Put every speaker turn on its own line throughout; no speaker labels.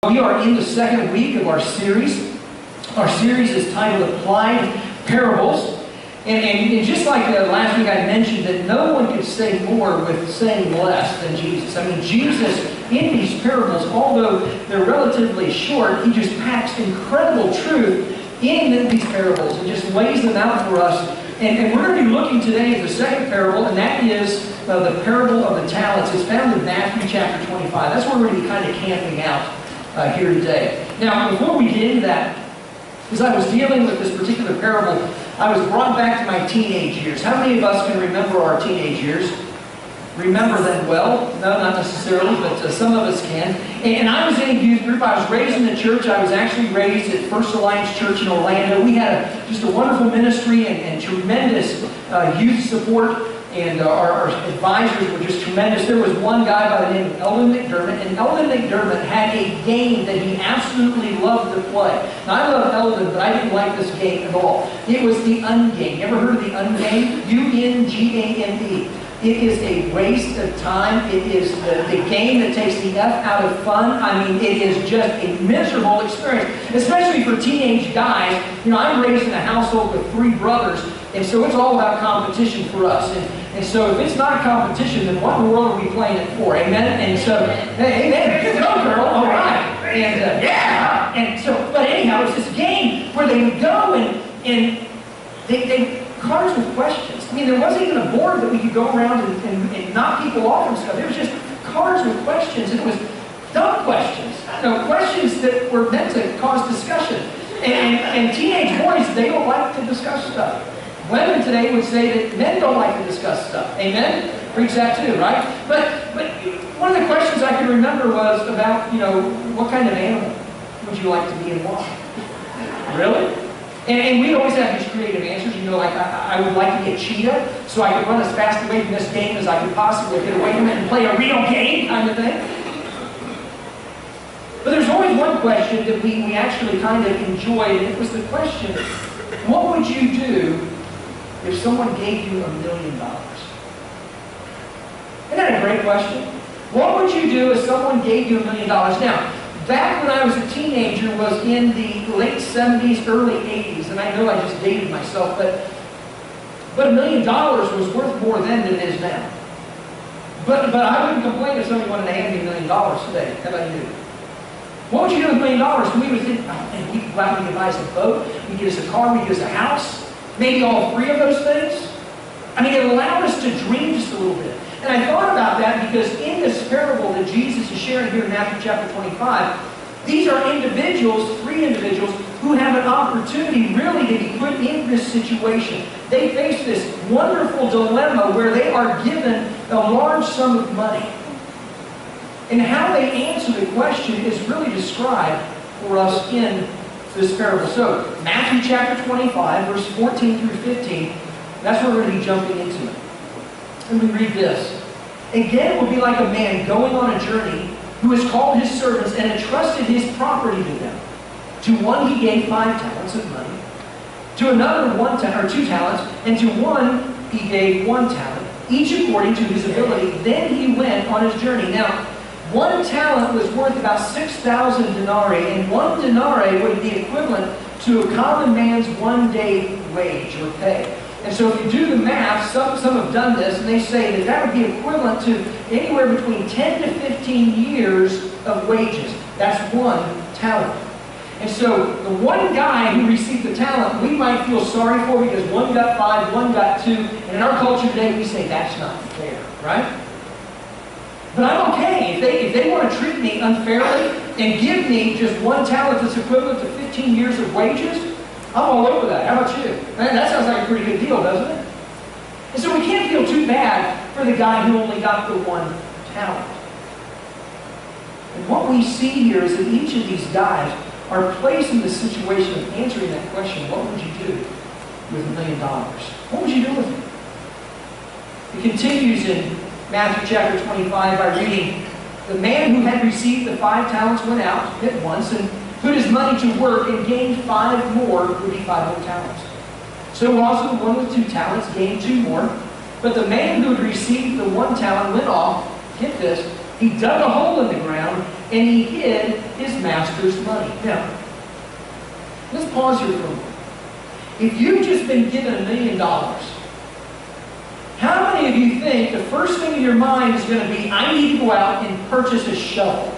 We are in the second week of our series. Our series is titled Applied Parables. And just like last week I mentioned that no one could say more with saying less than Jesus. I mean, Jesus, in these parables, although they're relatively short, he just packs incredible truth in these parables and just lays them out for us. And we're going to be looking today at the second parable, and that is the parable of the talents. It's found in Matthew chapter 25. That's where we're going to be kind of camping out here today. Now, before we get into that, as I was dealing with this particular parable, I was brought back to my teenage years. How many of us can remember our teenage years? Remember them well? No, not necessarily, but some of us can. And I was in a youth group. I was raised in the church. I was actually raised at First Alliance Church in Orlando. We had just a wonderful ministry and tremendous youth support. And our advisors were just tremendous. There was one guy by the name of Eldon McDermott, and Eldon McDermott had a game that he absolutely loved to play. Now, I love Eldon, but I didn't like this game at all. It was the Ungame. You ever heard of the Ungame? U-N-G-A-M-E. It is a waste of time. It is the game that takes the F out of fun. I mean, it is just a miserable experience, especially for teenage guys. You know, I'm raised in a household with 3 brothers, and so it's all about competition for us. And so if it's not a competition, then what in the world are we playing it for? Amen? And so, hey, amen. Good go, girl. All right. And yeah. And so, but anyhow, it's this game where they would go and they cards with questions. I mean, there wasn't even a board that we could go around and knock people off and stuff. It was just cards with questions, and it was dumb questions. You know, questions that were meant to cause discussion. And teenage boys, they don't like to discuss stuff. Women today would say that men don't like to discuss stuff. Amen? Preach that too, right? But one of the questions I can remember was about, you know, what kind of animal would you like to be and why? Really? And we always have these creative answers. You know, like, I would like to be a cheetah so I could run as fast away from this game as I could possibly get away from it and play a real game kind of thing. But there's always one question that we actually kind of enjoyed, and it was the question, what would you do if someone gave you $1 million? Isn't that a great question? What would you do if someone gave you $1 million? Now, back when I was a teenager was in the late 70s, early 80s, and I know I just dated myself, but $1 million was worth more then than it is now. But I wouldn't complain if somebody wanted to hand me $1 million today. How about you? What would you do with $1 million? We would think, oh, man, we could go out and we could buy us a boat, we could get us a car, we could get us a house. Maybe all 3 of those things. I mean, it allowed us to dream just a little bit. And I thought about that because in this parable that Jesus is sharing here in Matthew chapter 25, these are individuals, 3 individuals, who have an opportunity really to be put in this situation. They face this wonderful dilemma where they are given a large sum of money. And how they answer the question is really described for us in this parable. So, Matthew chapter 25, verse 14 through 15, that's where we're going to be jumping into it. And we read this. Again, it will be like a man going on a journey who has called his servants and entrusted his property to them. To one he gave 5 talents of money, to another 2 talents, and to one he gave 1 talent, each according to his ability. Then he went on his journey. Now, 1 talent was worth about 6,000 denarii, and 1 denarii would be equivalent to a common man's 1-day wage or pay. And so if you do the math, some have done this, and they say that would be equivalent to anywhere between 10 to 15 years of wages. That's 1 talent. And so the one guy who received the talent, we might feel sorry for because 1 got 5, 1 got 2, and in our culture today we say that's not fair, right? But I'm okay. If they want to treat me unfairly and give me just 1 talent that's equivalent to 15 years of wages, I'm all over that. How about you? Man, that sounds like a pretty good deal, doesn't it? And so we can't feel too bad for the guy who only got the 1 talent. And what we see here is that each of these guys are placed in the situation of answering that question, what would you do with $1 million? What would you do with it? It continues in Matthew chapter 25 by reading, the man who had received the 5 talents went out at once and put his money to work and gained 5 more, would be 5 more talents. So also the one with 2 talents gained 2 more. But the man who had received the 1 talent went off, get this, He dug a hole in the ground and he hid his master's money. Now, let's pause here for a moment. If you've just been given $1 million, how many of you think the first thing in your mind is going to be, I need to go out and purchase a shovel?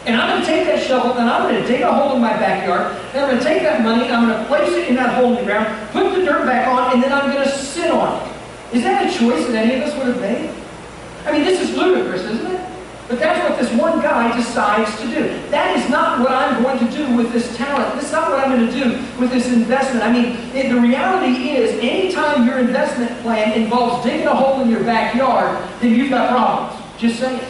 And I'm going to take that shovel and I'm going to dig a hole in my backyard, and I'm going to take that money and I'm going to place it in that hole in the ground, put the dirt back on, and then I'm going to sit on it. Is that a choice that any of us would have made? I mean, this is ludicrous, isn't it? But that's what this one guy decides to do. That is not what I'm going to do with this talent. That's not what I'm going to do with this investment. I mean, the reality is, anytime your investment plan involves digging a hole in your backyard, then you've got problems. Just saying.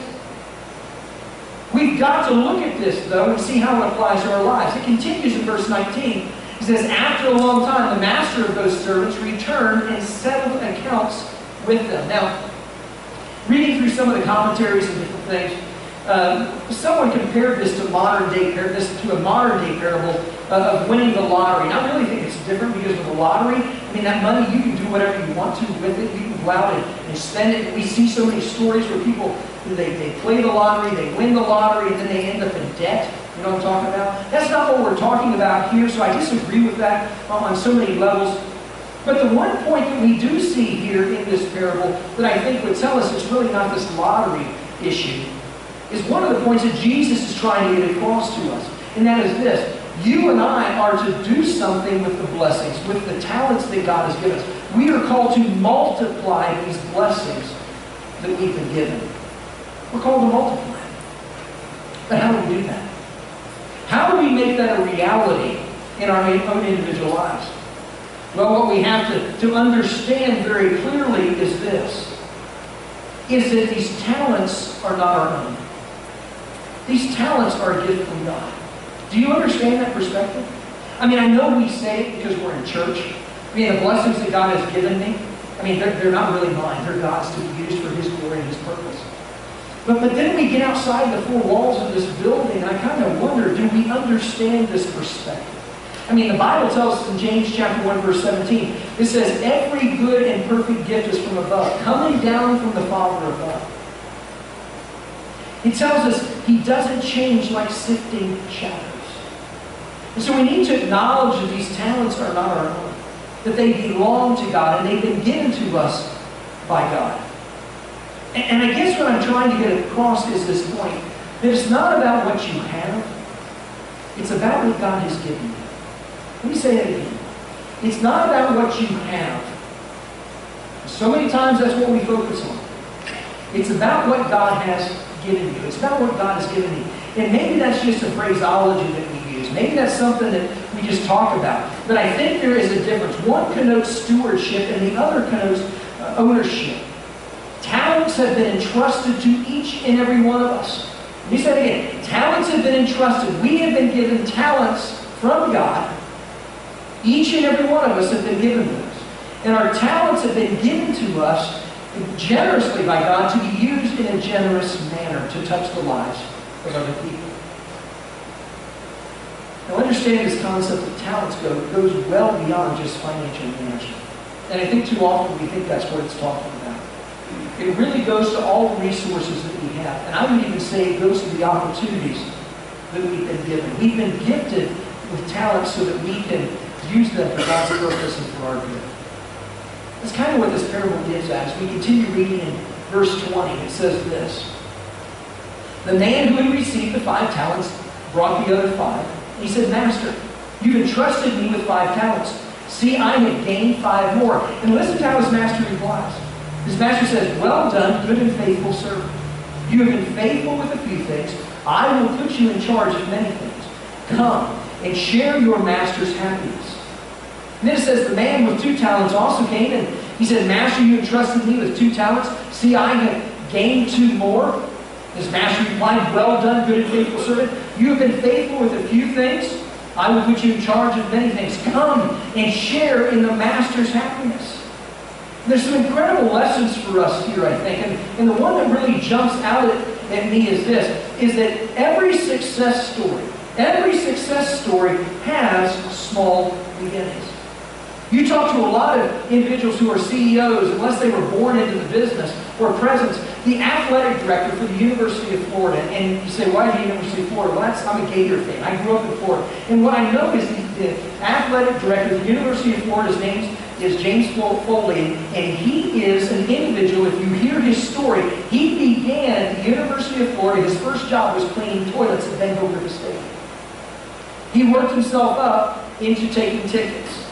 We've got to look at this, though, and see how it applies to our lives. It continues in verse 19. It says, after a long time, the master of those servants returned and settled accounts with them. Now, reading through some of the commentaries and different things, someone compared this to a modern day parable of winning the lottery. And I really think it's different, because with the lottery, I mean, that money, you can do whatever you want to with it. You can go out and spend it. We see so many stories where people, they play the lottery, they win the lottery, and then they end up in debt. You know what I'm talking about? That's not what we're talking about here, so I disagree with that on so many levels. But the one point that we do see here in this parable that I think would tell us it's really not this lottery issue is one of the points that Jesus is trying to get across to us. And that is this. You and I are to do something with the blessings, with the talents that God has given us. We are called to multiply these blessings that we've been given. We're called to multiply. But how do we do that? How do we make that a reality in our own individual lives? Well, what we have to understand very clearly is this, is that these talents are not our own. These talents are a gift from God. Do you understand that perspective? I mean, I know we say it because we're in church. I mean, the blessings that God has given me, I mean, they're not really mine. They're God's to be used for His glory and His purpose. But then we get outside the four walls of this building, and I kind of wonder, do we understand this perspective? I mean, the Bible tells us in James chapter 1, verse 17, it says, every good and perfect gift is from above, coming down from the Father above. It tells us He doesn't change like sifting shadows. And so we need to acknowledge that these talents are not our own, that they belong to God, and they've been given to us by God. And I guess what I'm trying to get across is this point, that it's not about what you have, it's about what God has given you. Let me say that again. It's not about what you have. So many times that's what we focus on. It's about what God has given you. It's about what God has given you. And maybe that's just a phraseology that we use. Maybe that's something that we just talk about. But I think there is a difference. One connotes stewardship and the other connotes ownership. Talents have been entrusted to each and every one of us. Let me say it again. Talents have been entrusted. We have been given talents from God. Each and every one of us have been given those. And our talents have been given to us generously by God to be used in a generous manner to touch the lives of other people. Now, understanding this concept of talents goes well beyond just financial management. And I think too often we think that's what it's talking about. It really goes to all the resources that we have. And I would even say it goes to the opportunities that we've been given. We've been gifted with talents so that we can use them for God's purpose and for our good. That's kind of what this parable gets at. As we continue reading in verse 20, it says this. The man who had received the 5 talents brought the other 5. He said, Master, you've entrusted me with 5 talents. See, I have gained 5 more. And listen to how his master replies. His master says, well done, good and faithful servant. You have been faithful with a few things. I will put you in charge of many things. Come and share your master's happiness. And then it says, the man with 2 talents also came, and he said, Master, you entrusted me with 2 talents. See, I have gained 2 more. His master replied, well done, good and faithful servant. You have been faithful with a few things. I will put you in charge of many things. Come and share in the master's happiness. And there's some incredible lessons for us here, I think. And the one that really jumps out at me is this, is that every success story has small beginnings. You talk to a lot of individuals who are CEOs, unless they were born into the business or presidents, the athletic director for the University of Florida. And you say, why the University of Florida? Well, I'm a Gator fan. I grew up in Florida. And what I know is the athletic director of the University of Florida's name is James Foley, and he is an individual. If you hear his story, he began at the University of Florida. His first job was cleaning toilets at Bengal River Stadium. He worked himself up into taking tickets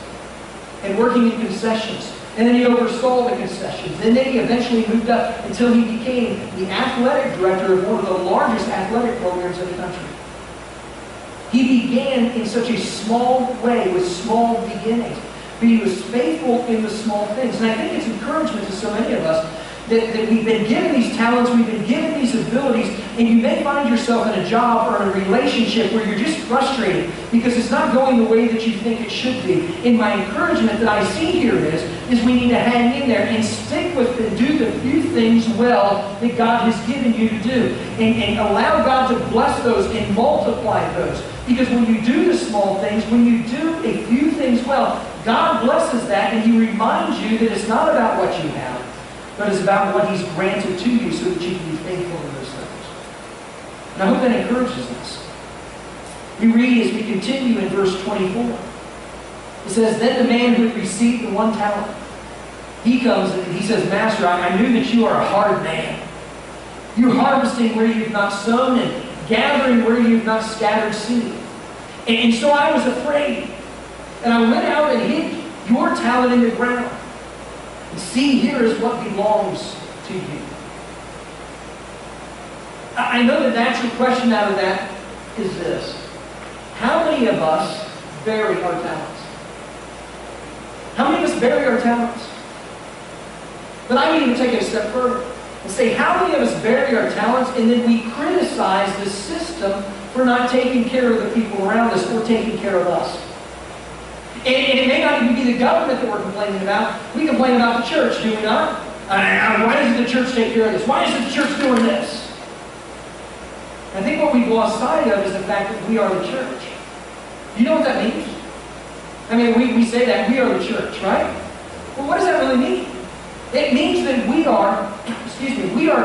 and working in concessions. And then he oversaw the concessions. And then he eventually moved up until he became the athletic director of one of the largest athletic programs in the country. He began in such a small way with small beginnings. But he was faithful in the small things. And I think it's encouragement to so many of us that we've been given these talents, we've been given these abilities, and you may find yourself in a job or in a relationship where you're just frustrated because it's not going the way that you think it should be. And my encouragement that I see here is we need to hang in there and stick with and do the few things well that God has given you to do. And allow God to bless those and multiply those. Because when you do the small things, when you do a few things well, God blesses that and He reminds you that it's not about what you have, but it's about what He's granted to you so that you can be faithful in those things. And I hope that encourages us. We read as we continue in verse 24. It says, then the man who had received the 1 talent, he comes and he says, Master, I knew that you are a hard man. You're harvesting where you've not sown and gathering where you've not scattered seed. And so I was afraid. And I went out and hid your talent in the ground. And see, here is what belongs to you. I know the natural question out of that is this. How many of us bury our talents? How many of us bury our talents? But I need to take it a step further and say, how many of us bury our talents and then we criticize the system for not taking care of the people around us or taking care of us? And it may not even be the government that we're complaining about. We complain about the church, do we not? Why doesn't the church take care of this? Why isn't the church doing this? I think what we've lost sight of is the fact that we are the church. You know what that means? I mean, we say that we are the church, right? Well, what does that really mean? It means that we are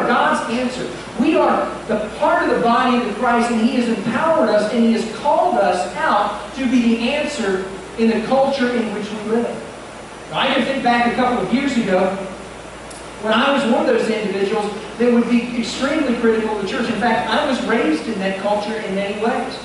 God's answer. We are the part of the body of Christ, and He has empowered us and He has called us out to be the answer in the culture in which we live. Now, I can think back a couple of years ago when I was one of those individuals that would be extremely critical of the church. In fact, I was raised in that culture in many ways.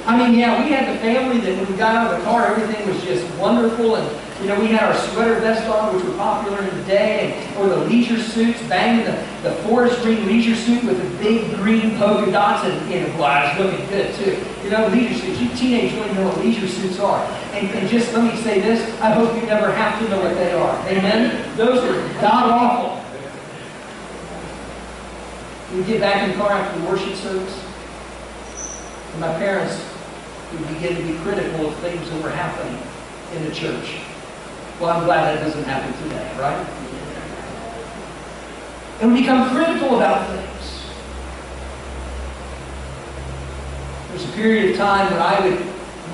I mean, yeah, we had the family that when we got out of the car, everything was just wonderful. And, you know, we had our sweater vest on, which were popular in the day, or the leisure suits, banging the forest green leisure suit with the big green polka dots. And, you know, well, I was looking good, too. You know, leisure suits. You teenagers really know what leisure suits are. And just let me say this, I hope you never have to know what they are. Amen? Those are god-awful. We'd get back in the car after the worship service, and my parents would begin to be critical of things that were happening in the church. Well, I'm glad that doesn't happen today, right? And we become critical about things. There's a period of time when I would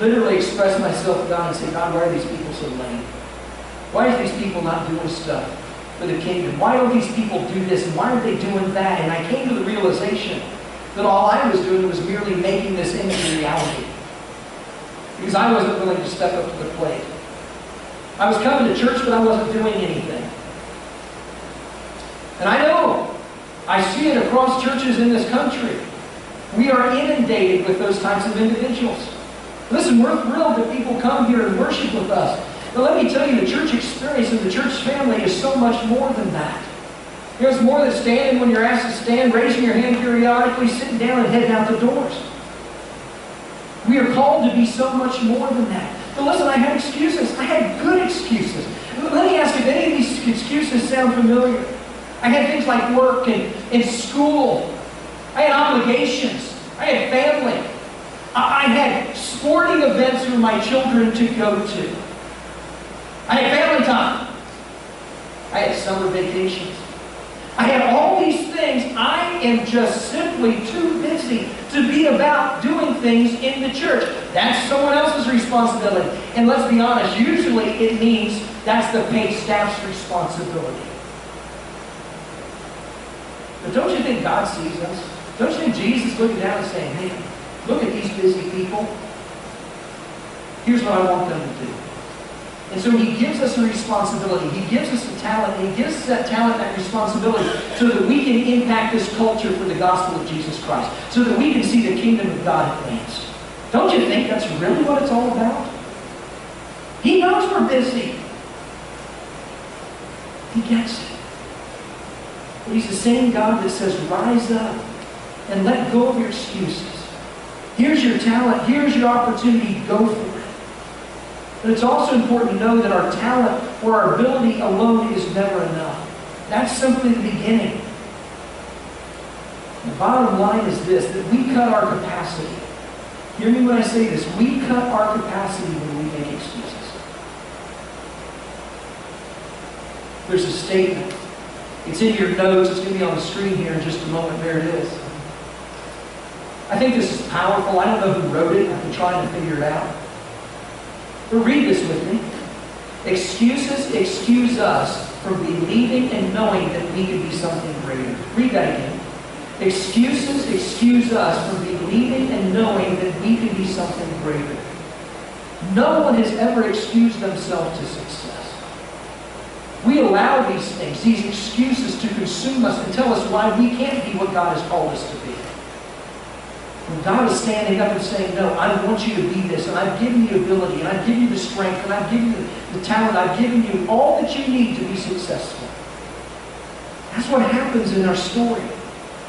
literally express myself to God and say, God, why are these people so lame? Why are these people not doing stuff for the kingdom? Why don't these people do this? And why aren't they doing that? And I came to the realization that all I was doing was merely making this into reality. Because I wasn't willing to step up to the plate. I was coming to church, but I wasn't doing anything. And I know, I see it across churches in this country. We are inundated with those types of individuals. Listen, we're thrilled that people come here and worship with us. But let me tell you, the church experience and the church family is so much more than that. You know, it's more than standing when you're asked to stand, raising your hand periodically, sitting down and heading out the doors. We are called to be so much more than that. But listen, I had excuses. I had good excuses. Let me ask if any of these excuses sound familiar. I had things like work and school. I had obligations. I had family. I had sporting events for my children to go to. I had family time. I had summer vacations. I had all these things. I am just simply too busy to be about doing things in the church. That's someone else's responsibility. And let's be honest, usually it means that's the paid staff's responsibility. But don't you think God sees us? Don't you think Jesus is looking down and saying, hey, look at these busy people. Here's what I want them to do. And so He gives us a responsibility. He gives us a talent. And He gives us that talent, that responsibility, so that we can impact this culture for the gospel of Jesus Christ. So that we can see the kingdom of God advanced. Don't you think that's really what it's all about? He knows we're busy. He gets it. But He's the same God that says, rise up and let go of your excuses. Here's your talent. Here's your opportunity. Go for it. But it's also important to know that our talent or our ability alone is never enough. That's simply the beginning. The bottom line is this, that we cut our capacity. Hear me when I say this. We cut our capacity when we make excuses. There's a statement. It's in your notes. It's going to be on the screen here in just a moment. There it is. I think this is powerful. I don't know who wrote it. I've been trying to figure it out. But read this with me. Excuses excuse us from believing and knowing that we can be something greater. Read that again. Excuses excuse us from believing and knowing that we can be something greater. No one has ever excused themselves to success. We allow these things, these excuses, to consume us and tell us why we can't be what God has called us to be. When God is standing up and saying, no, I want you to be this, and I've given you ability, and I've given you the strength, and I've given you the talent, I've given you all that you need to be successful. That's what happens in our story.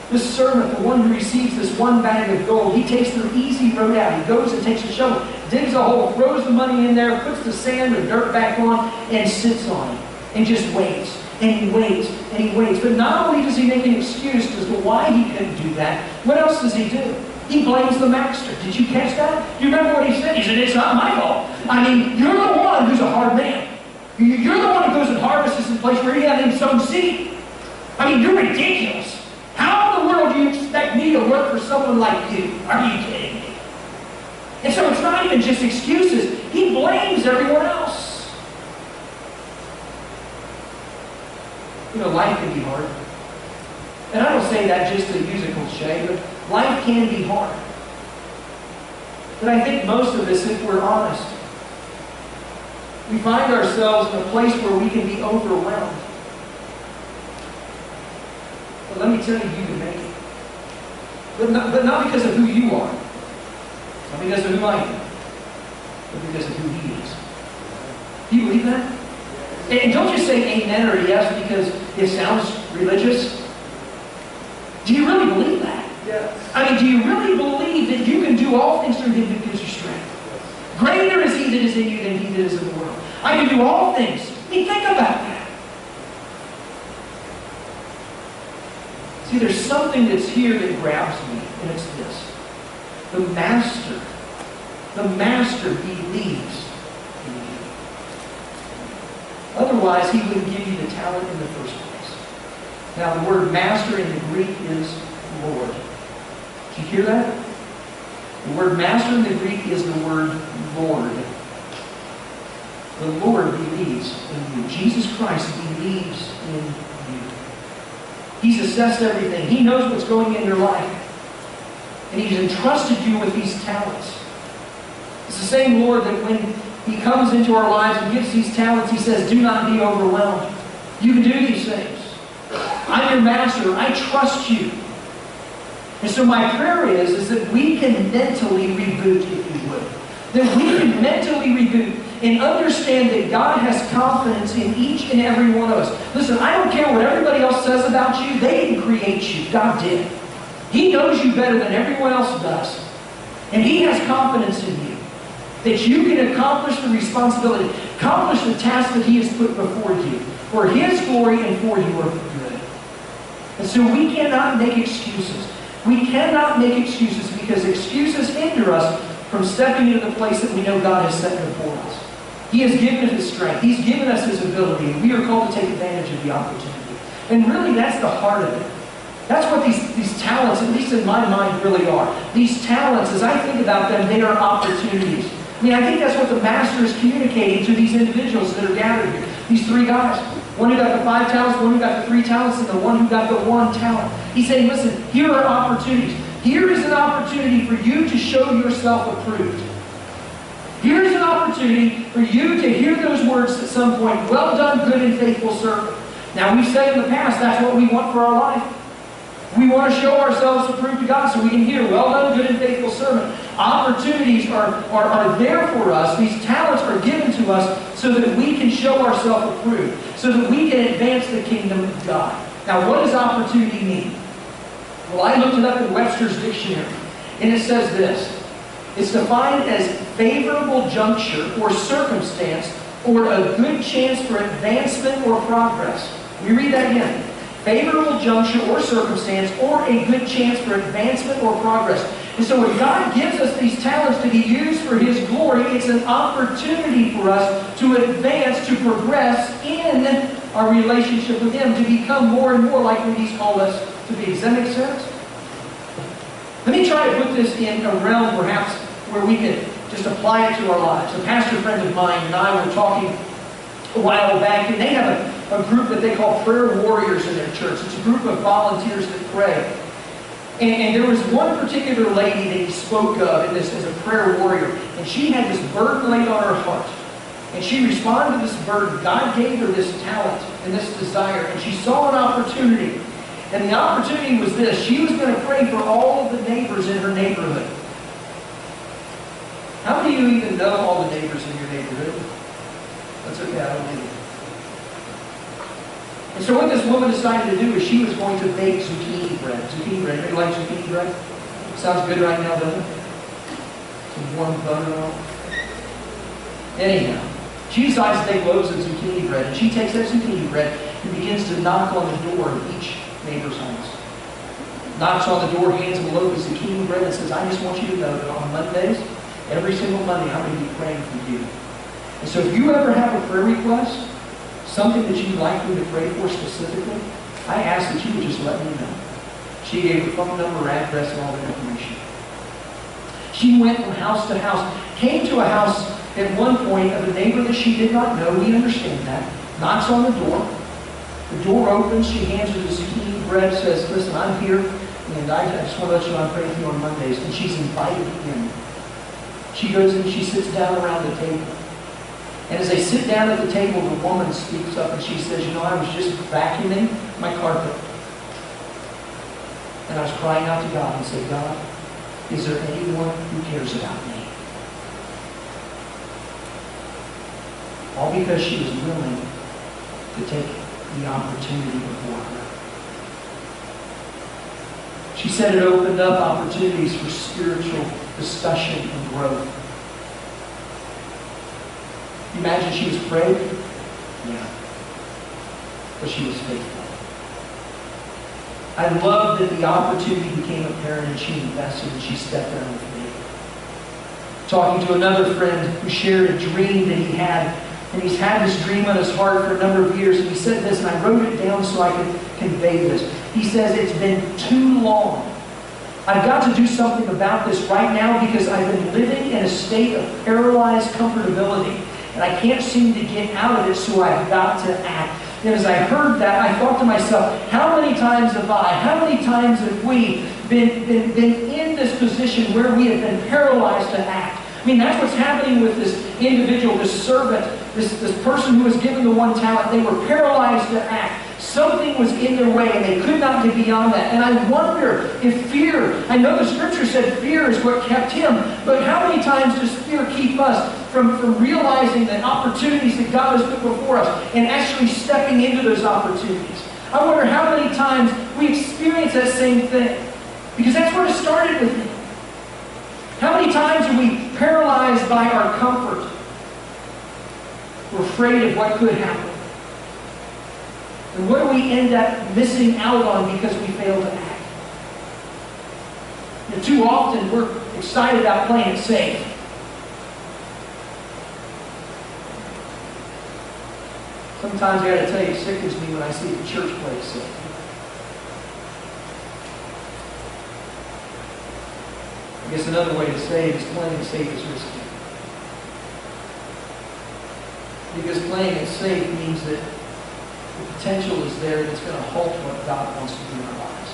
This servant, the one who receives this one bag of gold, he takes the easy road out. He goes and takes a shovel, digs a hole, throws the money in there, puts the sand or dirt back on, and sits on it, and just waits. And he waits, and he waits. But not only does he make an excuse as to why he couldn't do that, what else does he do? He blames the master. Did you catch that? Do you remember what he said? He said, it's not my fault. I mean, you're the one who's a hard man. You're the one who goes and harvests in the place where he hasn't sown seed. I mean, you're ridiculous. How in the world do you expect me to work for someone like you? Are you kidding me? And so it's not even just excuses. He blames everyone else. You know, life can be hard. And I don't say that just to use a cliche, but life can be hard. But I think most of us, if we're honest, we find ourselves in a place where we can be overwhelmed. But let me tell you, you can make it. But not because of who you are. Not because of who I am. But because of who He is. Do you believe that? And don't just say amen or yes because it sounds religious. Do you really believe that? Yes. I mean, do you really believe that you can do all things through Him who gives you strength? Greater is He that is in you than he that is in the world. I can do all things. I mean, think about that. See, there's something that's here that grabs me, and it's this. The Master believes in you. Otherwise, He wouldn't give you the talent in the first place. Now, the word master in the Greek is Lord. Did you hear that? The word master in the Greek is the word Lord. The Lord believes in you. Jesus Christ believes in you. He's assessed everything. He knows what's going in your life. And He's entrusted you with these talents. It's the same Lord that when He comes into our lives and gives these talents, He says, do not be overwhelmed. You can do these things. I'm your master. I trust you. And so my prayer is that we can mentally reboot, if you would. That we can mentally reboot and understand that God has confidence in each and every one of us. Listen, I don't care what everybody else says about you. They didn't create you. God did. He knows you better than everyone else does. And He has confidence in you. That you can accomplish the responsibility, accomplish the task that He has put before you. For His glory and for your good. And so we cannot make excuses. We cannot make excuses because excuses hinder us from stepping into the place that we know God has set before us. He has given us His strength. He's given us His ability. And we are called to take advantage of the opportunity. And really, that's the heart of it. That's what these talents, at least in my mind, really are. These talents, as I think about them, they are opportunities. I mean, I think that's what the Master is communicating to these individuals that are gathered here. These three guys. One who got the 5 talents, one who got the 3 talents, and the one who got the 1 talent. He's saying, listen, here are opportunities. Here is an opportunity for you to show yourself approved. Here is an opportunity for you to hear those words at some point. Well done, good and faithful servant. Now, we've said in the past, that's what we want for our life. We want to show ourselves approved to God so we can hear, well done, good and faithful servant. Opportunities are there for us. These talents are given to us so that we can show ourselves approved, so that we can advance the kingdom of God. Now, what does opportunity mean? Well, I looked it up in Webster's dictionary, and it says this. It's defined as favorable juncture or circumstance or a good chance for advancement or progress. We read that again. Favorable juncture or circumstance or a good chance for advancement or progress. And so when God gives us these talents to be used for His glory, it's an opportunity for us to advance, to progress in our relationship with Him, to become more and more like what He's called us to be. Does that make sense? Let me try to put this in a realm perhaps where we can just apply it to our lives. A pastor friend of mine and I were talking a while back, and they have a group that they call prayer warriors in their church. It's a group of volunteers that pray. And there was one particular lady that he spoke of in this as a prayer warrior, and she had this burden laid on her heart. And she responded to this burden. God gave her this talent and this desire, and she saw an opportunity. And the opportunity was this. She was going to pray for all of the neighbors in her neighborhood. How many of you even know all the neighbors in your neighborhood? That's okay, I don't need it. And so what this woman decided to do is she was going to bake zucchini bread. Zucchini bread. Anybody like zucchini bread? Sounds good right now, doesn't it? Some warm butter on it. Anyhow, she decides to take loaves of zucchini bread, and she takes that zucchini bread and begins to knock on the door of each neighbor's house. Knocks on the door, hands them a loaf of zucchini bread, and says, I just want you to know that on Mondays, every single Monday, I'm going to be praying for you. And so if you ever have a prayer request, something that you'd like me to pray for specifically, I ask that you would just let me know. She gave her phone number, address, and all that information. She went from house to house, came to a house at one point of a neighbor that she did not know. We understand that. Knocks on the door. The door opens. She hands her the zucchini bread, says, listen, I'm here, and I just want to let you know I'm praying for you on Mondays. And she's invited in. She goes in, she sits down around the table. And as they sit down at the table, the woman speaks up and she says, you know, I was just vacuuming my carpet. And I was crying out to God and said, God, is there anyone who cares about me? All because she was willing to take the opportunity before her. She said it opened up opportunities for spiritual discussion and growth. Imagine she was afraid? Yeah. But she was faithful. I love that the opportunity became apparent and she invested and she stepped out with me. Talking to another friend who shared a dream that he had, and he's had this dream on his heart for a number of years, and he said this, and I wrote it down so I could convey this. He says, it's been too long. I've got to do something about this right now because I've been living in a state of paralyzed comfortability. And I can't seem to get out of it, so I've got to act. And as I heard that, I thought to myself, how many times how many times have we been in this position where we have been paralyzed to act? I mean, that's what's happening with this individual, this servant, this person who was given the one talent. They were paralyzed to act. Something was in their way, and they could not get beyond that. And I wonder if fear, I know the Scripture said fear is what kept him, but how many times does fear keep us from realizing the opportunities that God has put before us and actually stepping into those opportunities? I wonder how many times we experience that same thing, because that's where it started with me. How many times are we paralyzed by our comfort? We're afraid of what could happen. And what do we end up missing out on because we fail to act? You know, too often we're excited about playing it safe. Sometimes I got to tell you, it sickens me when I see the church play it safe. I guess another way to say it is playing it safe is risky. Because playing it safe means that the potential is there that's going to halt what God wants to do in our lives.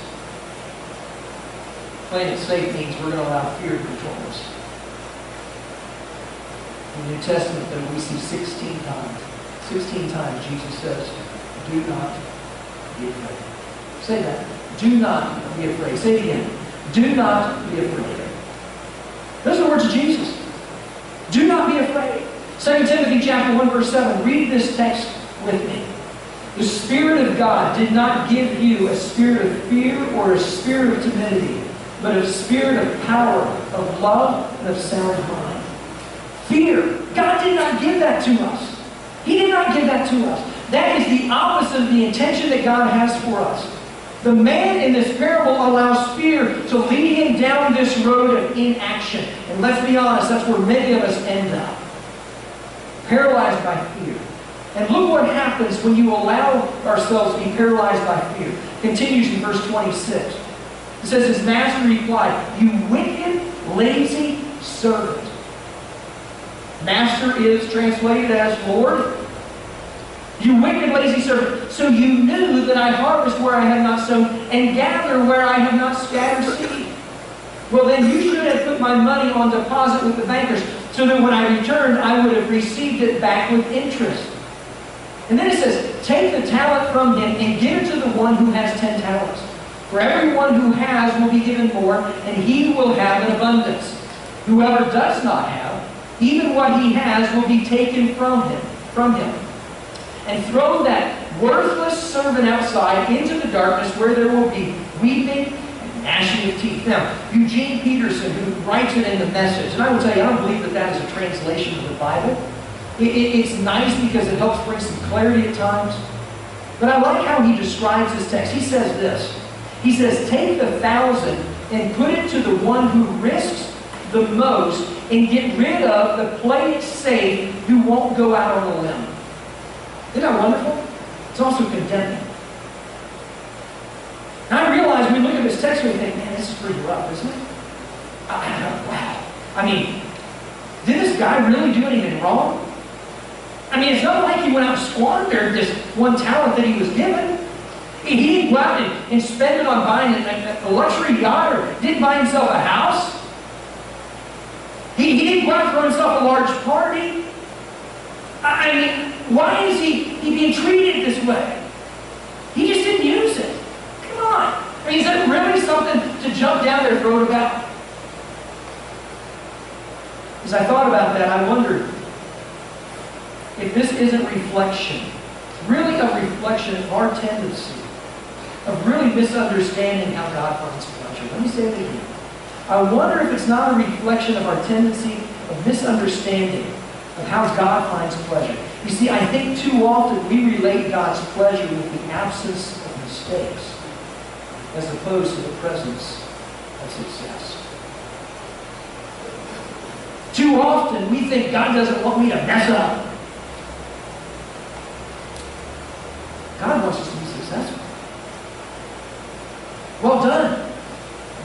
Playing it safe means we're going to allow fear to control us. In the New Testament, though, we see 16 times. 16 times Jesus says, do not be afraid. Say that. Do not be afraid. Say it again. Do not be afraid. Those are the words of Jesus. Do not be afraid. 2 Timothy chapter 1, verse 7. Read this text with me. The Spirit of God did not give you a spirit of fear or a spirit of timidity, but a spirit of power, of love, and of sound mind. Fear. God did not give that to us. He did not give that to us. That is the opposite of the intention that God has for us. The man in this parable allows fear to lead him down this road of inaction. And let's be honest, that's where many of us end up. Paralyzed by fear. And look what happens when you allow ourselves to be paralyzed by fear. Continues in verse 26. It says, his master replied, you wicked, lazy servant. Master is translated as Lord. You wicked, lazy servant. So you knew that I harvest where I have not sown and gather where I have not scattered seed. Well, then you should have put my money on deposit with the bankers so that when I returned, I would have received it back with interest. And then it says, take the talent from him and give it to the one who has 10 talents. For everyone who has will be given more, and he will have an abundance. Whoever does not have, even what he has will be taken from him. And throw that worthless servant outside into the darkness where there will be weeping and gnashing of teeth. Now, Eugene Peterson, who writes it in the Message, and I will tell you, I don't believe that that is a translation of the Bible. It's nice because it helps bring some clarity at times. But I like how he describes this text. He says this. He says, take the 1,000 and put it to the one who risks the most and get rid of the play it safe who won't go out on a limb. Isn't that wonderful? It's also condemning. Now I realize we look at this text and we think, man, this is pretty rough, isn't it? Wow. I mean, did this guy really do anything wrong? I mean, it's not like he went out and squandered this one talent that he was given. He didn't go out and spend it on buying a luxury yacht or didn't buy himself a house. He didn't go out and throw himself a large party. I mean, why is he being treated this way? He just didn't use it. Come on. I mean, is that really something to jump down their throat about? As I thought about that, I wondered if this isn't reflection, really a reflection of our tendency of really misunderstanding how God finds pleasure. Let me say it again. I wonder if it's not a reflection of our tendency of misunderstanding of how God finds pleasure. You see, I think too often we relate God's pleasure with the absence of mistakes as opposed to the presence of success. Too often we think God doesn't want me to mess up. God wants us to be successful. Well done,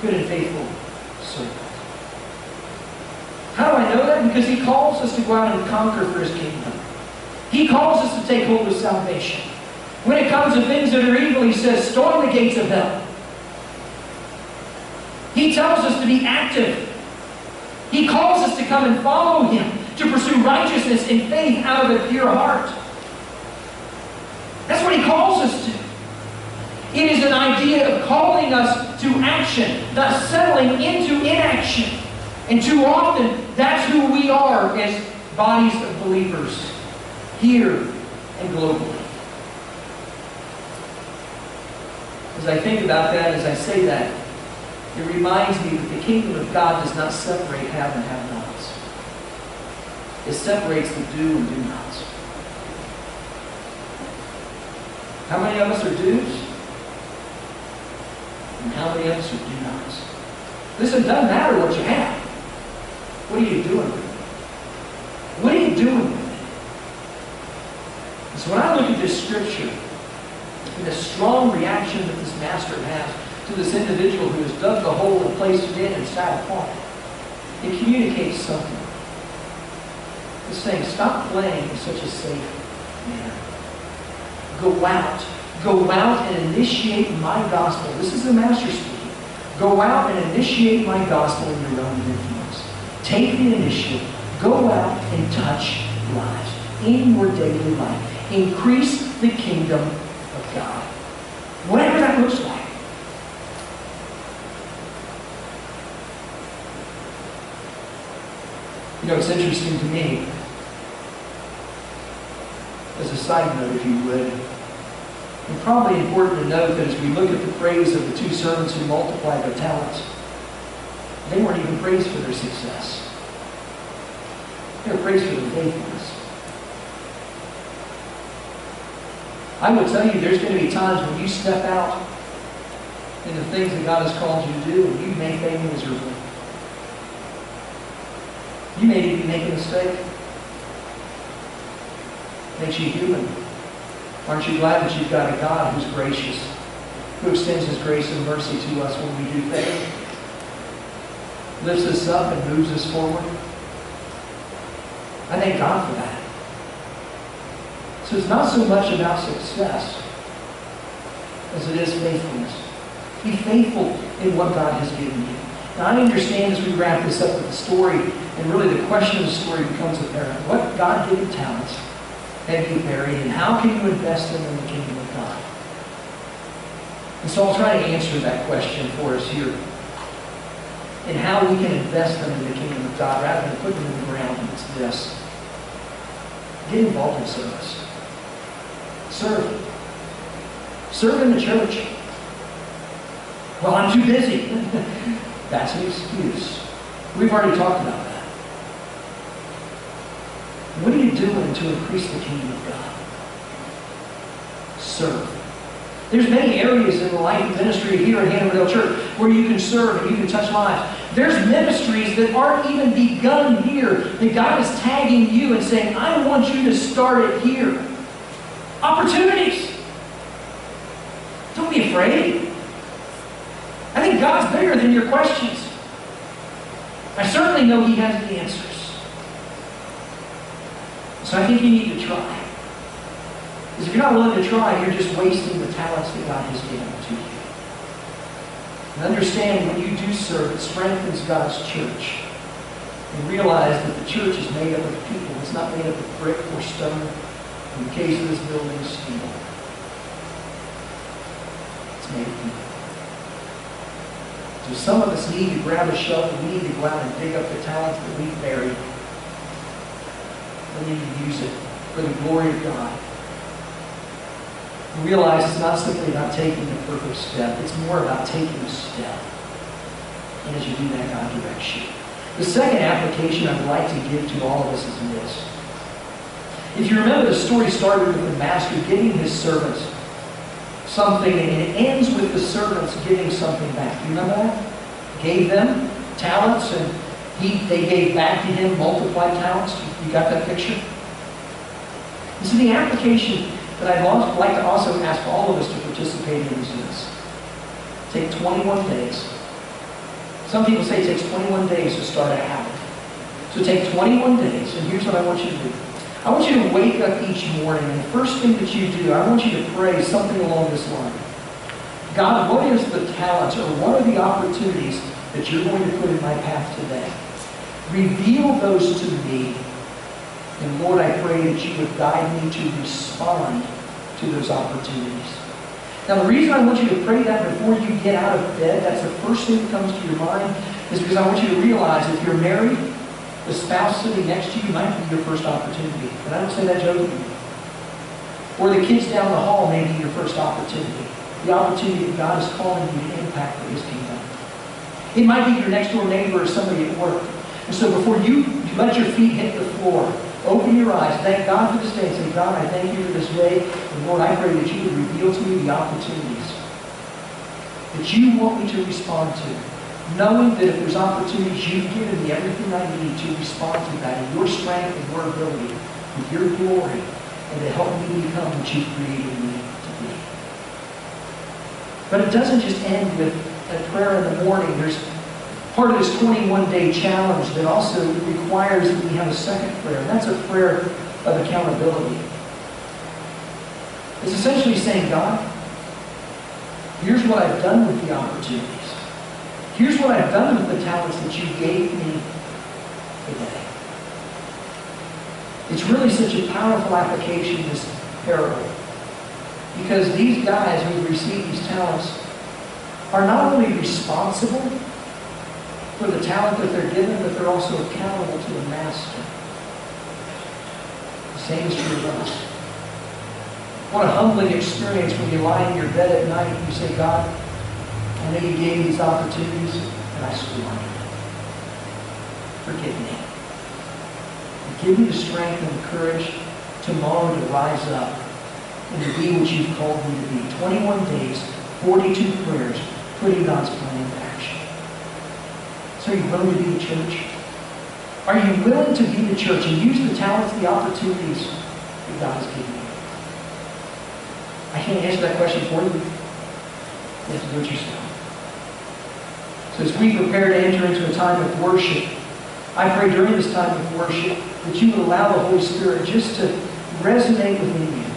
good and faithful servant. How do I know that? Because He calls us to go out and conquer for His kingdom. He calls us to take hold of salvation. When it comes to things that are evil, He says, storm the gates of hell. He tells us to be active. He calls us to come and follow Him, to pursue righteousness and faith out of a pure heart. That's what He calls us to. It is an idea of calling us to action, not settling into inaction. And too often, that's who we are as bodies of believers, here and globally. As I think about that, as I say that, it reminds me that the kingdom of God does not separate have and have-nots. It separates the do and do-nots. How many of us are do's? And how many of us are do-nots? Listen, it doesn't matter what you have. What are you doing with it? What are you doing with it? So when I look at this scripture, and the strong reaction that this master has to this individual who has dug the hole and placed it in and sat upon it, it communicates something. It's saying, stop playing in such a safe manner. Go out. Go out and initiate my gospel. This is the Master speaking. Go out and initiate my gospel in your own influence. Take the initiative. Go out and touch lives in your daily life. Increase the kingdom of God. Whatever that looks like. You know, it's interesting to me, as a side note, if you would, and probably important to note that as we look at the praise of the two servants who multiplied their talents, they weren't even praised for their success. They were praised for their faithfulness. I will tell you, there's going to be times when you step out in the things that God has called you to do, and you may fail miserably. You may even make a mistake. Makes you human. Aren't you glad that you've got a God who's gracious, who extends His grace and mercy to us when we do fail? Lifts us up and moves us forward. I thank God for that. So it's not so much about success as it is faithfulness. Be faithful in what God has given you. Now I understand as we wrap this up with the story, and really the question of the story becomes apparent. What God-given talents have you buried, and how can you invest them in the kingdom of God? And so I'll try to answer that question for us here, and how we can invest them in the kingdom of God rather than put them in the ground. And it's this. Get involved in service. Serve. Serve in the church. Well, I'm too busy. That's an excuse. We've already talked about that. What are you doing to increase the kingdom of God? Serve. There's many areas in the life and ministry here at Hannah Church where you can serve and you can touch lives. There's ministries that aren't even begun here that God is tagging you and saying, I want you to start it here. Opportunities. Don't be afraid. I think God's bigger than your questions. I certainly know He has the answers. So I think you need to try. Because if you're not willing to try, you're just wasting the talents that God has given to you. And understand when you do serve, it strengthens God's church. And realize that the church is made up of people. It's not made up of brick or stone. In the case of this building, steel. It's made of people. So some of us need to grab a shovel. We need to go out and dig up the talents that we've buried. We need to use it for the glory of God. And realize it's not simply about taking the perfect step. It's more about taking a step. And as you do that, God directs you. The second application I'd like to give to all of us is this. If you remember, the story started with the master giving his servants something, and it ends with the servants giving something back. Do you remember that? Gave them talents, and they gave back to him multiplied talents. You got that picture? And so the application that I'd like to also ask all of us to participate in is this. Take 21 days. Some people say it takes 21 days to start a habit. So take 21 days, and here's what I want you to do. I want you to wake up each morning, and the first thing that you do, I want you to pray something along this line. God, what is the talents, or what are the opportunities that you're going to put in my path today? Reveal those to me. And Lord, I pray that you would guide me to respond to those opportunities. Now, the reason I want you to pray that before you get out of bed, that's the first thing that comes to your mind, is because I want you to realize if you're married, the spouse sitting next to you might be your first opportunity. And I don't say that jokingly. Or the kids down the hall may be your first opportunity. The opportunity that God is calling you to impact for His kingdom. It might be your next door neighbor or somebody at work. And so before you let your feet hit the floor, open your eyes, thank God for this day, and say, God, I thank you for this day. And Lord, I pray that you would reveal to me the opportunities that you want me to respond to. Knowing that if there's opportunities, you've given me everything I need to respond to that in your strength and your ability, with your glory, and to help me become what you've created me to be. But it doesn't just end with a prayer in the morning. There's part of this 21-day challenge that also requires that we have a second prayer. And that's a prayer of accountability. It's essentially saying, God, here's what I've done with the opportunities. Here's what I've done with the talents that you gave me today. It's really such a powerful application, this parable. Because these guys who received these talents are not only responsible for the talent that they're given, but they're also accountable to the master. The same is true of us. What a humbling experience when you lie in your bed at night and you say, God, I know you gave me these opportunities and I squandered them. Forgive me. And give me the strength and the courage tomorrow to rise up and to be what you've called me to be. 21 days, 42 prayers, putting God's plan into action. So are you willing to be the church? Are you willing to be the church and use the talents, the opportunities that God has given you? I can't answer that question for you. You have to do it yourself. So as we prepare to enter into a time of worship, I pray during this time of worship that you would allow the Holy Spirit just to resonate within you.